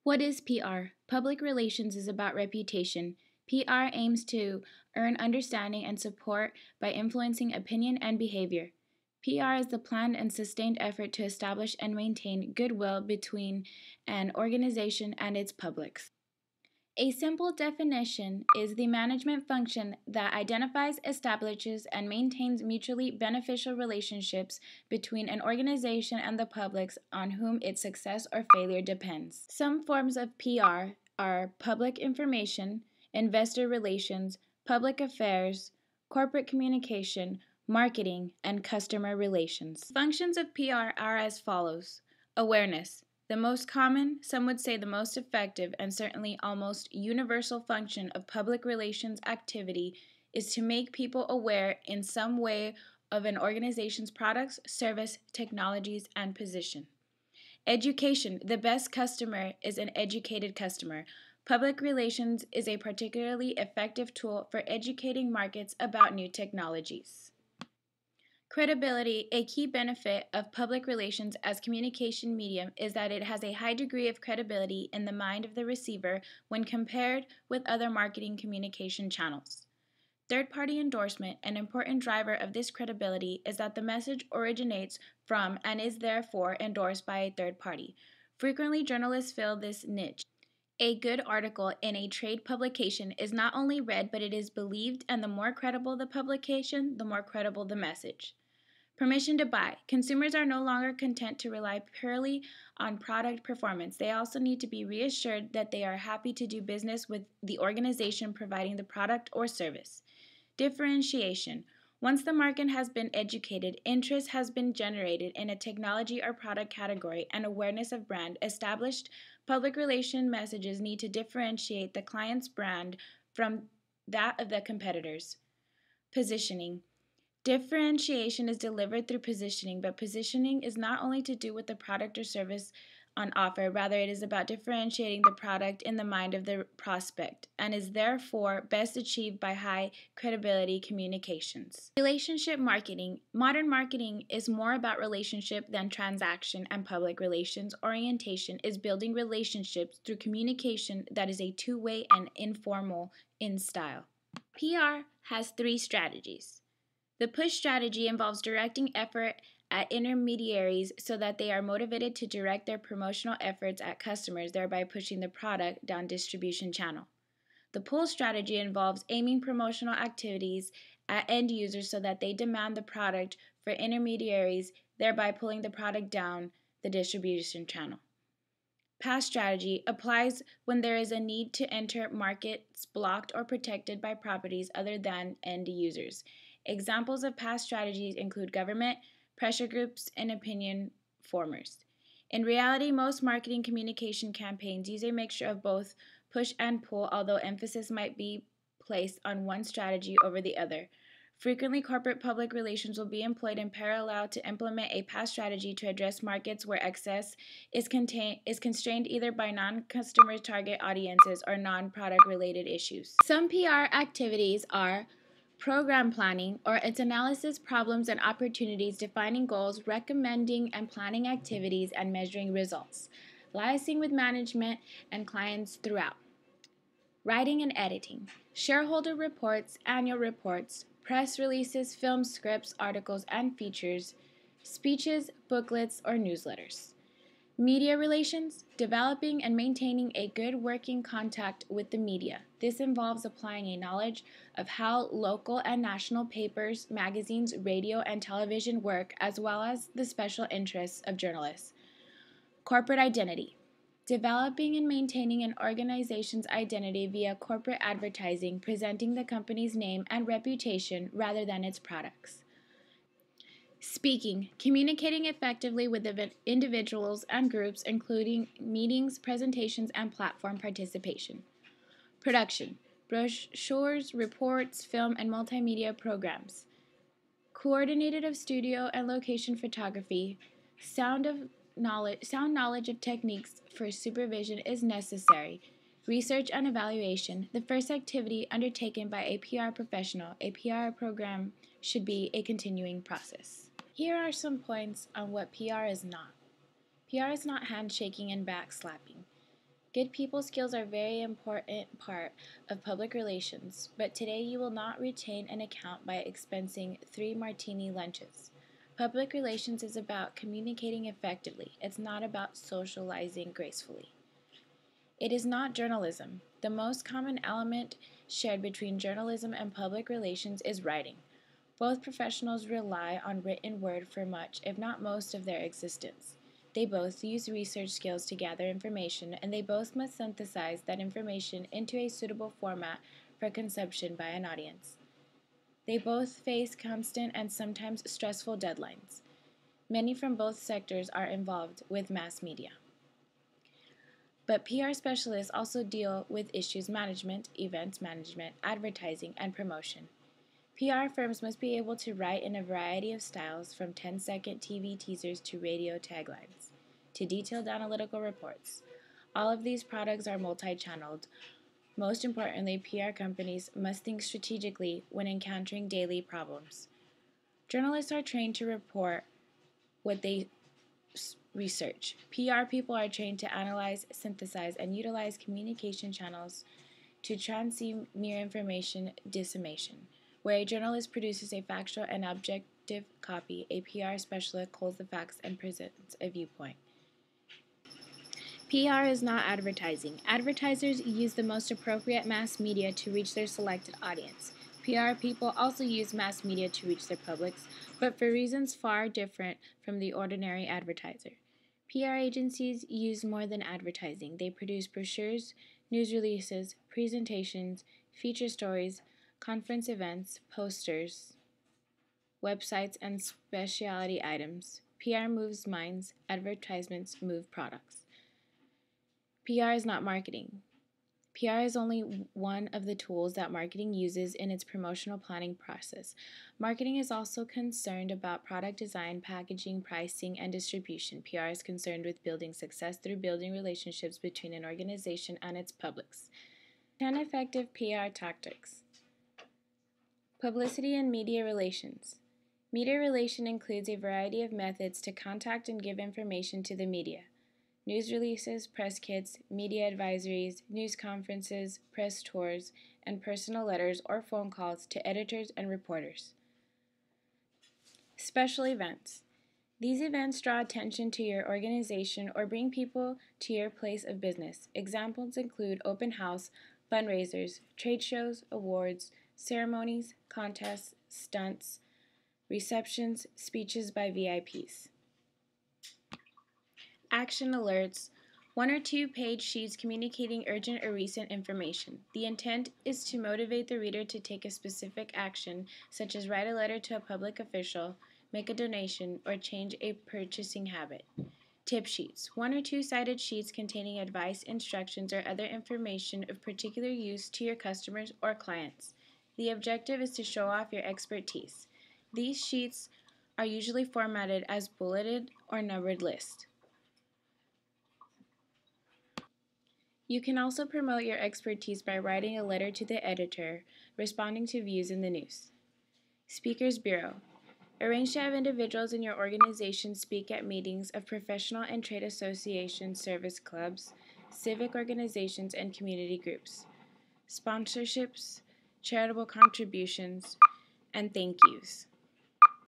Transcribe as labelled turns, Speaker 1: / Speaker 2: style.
Speaker 1: What is PR? Public relations is about reputation. PR aims to earn understanding and support by influencing opinion and behavior. PR is the planned and sustained effort to establish and maintain goodwill between an organization and its publics. A simple definition is the management function that identifies, establishes, and maintains mutually beneficial relationships between an organization and the publics on whom its success or failure depends. Some forms of PR are public information, investor relations, public affairs, corporate communication, marketing, and customer relations. Functions of PR are as follows: awareness. The most common, some would say the most effective, and certainly almost universal function of public relations activity is to make people aware in some way of an organization's products, service, technologies, and position. Education. The best customer is an educated customer. Public relations is a particularly effective tool for educating markets about new technologies. Credibility. A key benefit of public relations as communication medium is that it has a high degree of credibility in the mind of the receiver when compared with other marketing communication channels. Third-party endorsement, an important driver of this credibility, is that the message originates from and is therefore endorsed by a third party. Frequently, journalists fill this niche. A good article in a trade publication is not only read, but it is believed, and the more credible the publication, the more credible the message. Permission to buy. Consumers are no longer content to rely purely on product performance. They also need to be reassured that they are happy to do business with the organization providing the product or service. Differentiation. Once the market has been educated, interest has been generated in a technology or product category, and awareness of brand established, public relation messages need to differentiate the client's brand from that of the competitors. Positioning. Differentiation is delivered through positioning, but positioning is not only to do with the product or service on offer, rather, it is about differentiating the product in the mind of the prospect and is therefore best achieved by high credibility communications. Relationship marketing. Modern marketing is more about relationship than transaction, and public relations orientation is building relationships through communication that is a two-way and informal in style. PR has three strategies. The push strategy involves directing effort at intermediaries so that they are motivated to direct their promotional efforts at customers, thereby pushing the product down distribution channel. The pull strategy involves aiming promotional activities at end users so that they demand the product for intermediaries, thereby pulling the product down the distribution channel. Pass strategy applies when there is a need to enter markets blocked or protected by properties other than end users. Examples of past strategies include government, pressure groups, and opinion formers. In reality, most marketing communication campaigns use a mixture of both push and pull, although emphasis might be placed on one strategy over the other. Frequently, corporate public relations will be employed in parallel to implement a past strategy to address markets where access is constrained either by non-customer target audiences or non-product related issues. Some PR activities are program planning, or its analysis, problems, and opportunities, defining goals, recommending and planning activities, and measuring results. Liaising with management and clients throughout. Writing and editing. Shareholder reports, annual reports, press releases, film scripts, articles, and features, speeches, booklets, or newsletters. Media relations, developing and maintaining a good working contact with the media. This involves applying a knowledge of how local and national papers, magazines, radio, and television work, as well as the special interests of journalists. Corporate identity, developing and maintaining an organization's identity via corporate advertising, presenting the company's name and reputation rather than its products. Speaking, communicating effectively with individuals and groups, including meetings, presentations, and platform participation. Production, brochures, reports, film, and multimedia programs. Coordinated of studio and location photography. Sound knowledge of techniques for supervision is necessary. Research and evaluation. The first activity undertaken by a PR professional, a PR program should be a continuing process. Here are some points on what PR is not. PR is not handshaking and backslapping. Good people skills are a very important part of public relations, but today you will not retain an account by expensing 3 martini lunches. Public relations is about communicating effectively. It's not about socializing gracefully. It is not journalism. The most common element shared between journalism and public relations is writing. Both professionals rely on written word for much, if not most, of their existence. They both use research skills to gather information, and they both must synthesize that information into a suitable format for consumption by an audience. They both face constant and sometimes stressful deadlines. Many from both sectors are involved with mass media. But PR specialists also deal with issues management, events management, advertising, and promotion. PR firms must be able to write in a variety of styles, from 10-second TV teasers to radio taglines, to detailed analytical reports. All of these products are multi-channeled. Most importantly, PR companies must think strategically when encountering daily problems. Journalists are trained to report what they research. PR people are trained to analyze, synthesize, and utilize communication channels to transmit information dissemination. Where a journalist produces a factual and objective copy, a PR specialist holds the facts and presents a viewpoint. PR is not advertising. Advertisers use the most appropriate mass media to reach their selected audience. PR people also use mass media to reach their publics, but for reasons far different from the ordinary advertiser. PR agencies use more than advertising. They produce brochures, news releases, presentations, feature stories, conference events, posters, websites, and specialty items. PR moves minds, advertisements move products. PR is not marketing. PR is only one of the tools that marketing uses in its promotional planning process. Marketing is also concerned about product design, packaging, pricing, and distribution. PR is concerned with building success through building relationships between an organization and its publics. 10 effective PR tactics. Publicity and media relations. Media relation includes a variety of methods to contact and give information to the media. News releases, press kits, media advisories, news conferences, press tours, and personal letters or phone calls to editors and reporters. Special events. These events draw attention to your organization or bring people to your place of business. Examples include open house, fundraisers, trade shows, awards, ceremonies, contests, stunts, receptions, speeches by VIPs. Action alerts. 1 or 2 page sheets communicating urgent or recent information. The intent is to motivate the reader to take a specific action, such as write a letter to a public official, make a donation, or change a purchasing habit. Tip sheets. 1 or 2 sided sheets containing advice, instructions, or other information of particular use to your customers or clients. The objective is to show off your expertise. These sheets are usually formatted as bulleted or numbered lists. You can also promote your expertise by writing a letter to the editor, responding to views in the news. Speakers Bureau. Arrange to have individuals in your organization speak at meetings of professional and trade associations, service clubs, civic organizations, and community groups. Sponsorships, charitable contributions, and thank yous.